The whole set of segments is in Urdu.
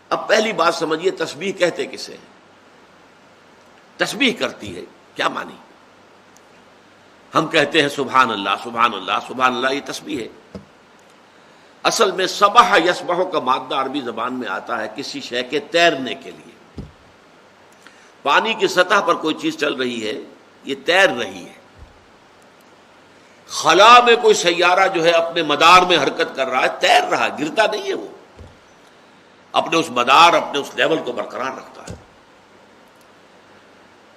اب پہلی بات سمجھیے، تسبیح کہتے کسے ہیں؟ تسبیح کرتی ہے کیا معنی؟ ہم کہتے ہیں سبحان اللہ سبحان اللہ سبحان اللہ، یہ تسبیح ہے۔ اصل میں سبح یسبح کا مادہ عربی زبان میں آتا ہے کسی شے کے تیرنے کے لیے۔ پانی کی سطح پر کوئی چیز چل رہی ہے، یہ تیر رہی ہے۔ خلا میں کوئی سیارہ جو ہے اپنے مدار میں حرکت کر رہا ہے، تیر رہا ہے، گرتا نہیں ہے، وہ اپنے اس مدار، اپنے اس لیول کو برقرار رکھتا ہے۔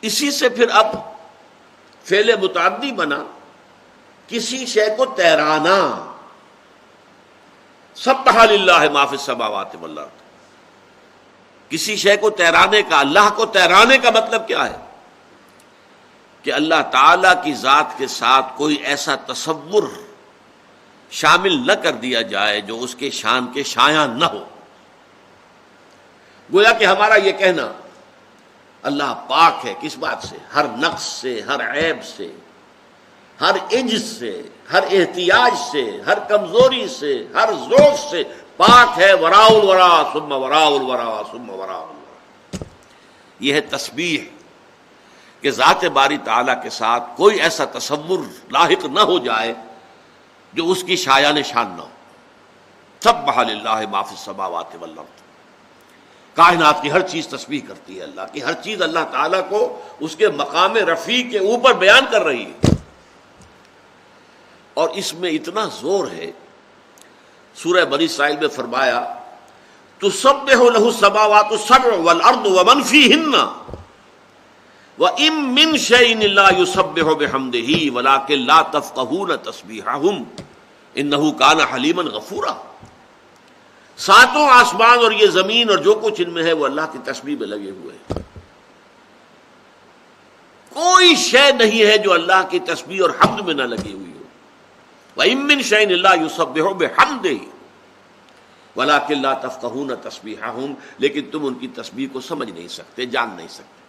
اسی سے پھر اب فعل متعدی بنا کسی شے کو تیرانا۔ سبح للہ ما فی السماوات والارض، کسی شے کو تیرانے کا، اللہ کو تیرانے کا مطلب کیا ہے؟ کہ اللہ تعالی کی ذات کے ساتھ کوئی ایسا تصور شامل نہ کر دیا جائے جو اس کے شان کے شایاں نہ ہو۔ گویا کہ ہمارا یہ کہنا اللہ پاک ہے کس بات سے؟ ہر نقص سے، ہر عیب سے، ہر عجز سے، ہر احتیاج سے، ہر کمزوری سے، ہر ضعف سے پاک ہے۔ وراء الورا ثم وراء الورا ثم وراء الورا، یہ ہے تسبیح، کہ ذات باری تعالیٰ کے ساتھ کوئی ایسا تصور لاحق نہ ہو جائے جو اس کی شایان شان نہ ہو۔ سبح للہ ما فی السماوات والارض، کائنات کی ہر چیز تسبیح کرتی ہے اللہ کی، ہر چیز اللہ تعالیٰ کو اس کے مقام رفیع کے اوپر بیان کر رہی ہے۔ اور اس میں اتنا زور ہے، سورہ بنی اسرائیل میں فرمایا تسبح لہ السماوات السبع والارض ومن فیہن وَإِن مِّن شَيْءٍ لَّا يُسَبِّحُ بِحَمْدِهِ وَلَٰكِن لَّا تَفْقَهُونَ تَسْبِيحَهُمْ إِنَّهُ كَانَ حَلِيمًا غَفُورًا۔ ساتوں آسمان اور یہ زمین اور جو کچھ ان میں ہے وہ اللہ کی تسبیح میں لگے ہوئے ہیں۔ کوئی شے نہیں ہے جو اللہ کی تسبیح اور حمد میں نہ لگی ہوئی ہو۔ وَإِن مِّن شَيْءٍ لَّا يُسَبِّحُ بِحَمْدِهِ وَلَٰكِن لَّا تَفْقَهُونَ تَسْبِيحَهُمْ، لیکن تم ان کی تسبیح کو سمجھ نہیں سکتے، جان نہیں سکتے۔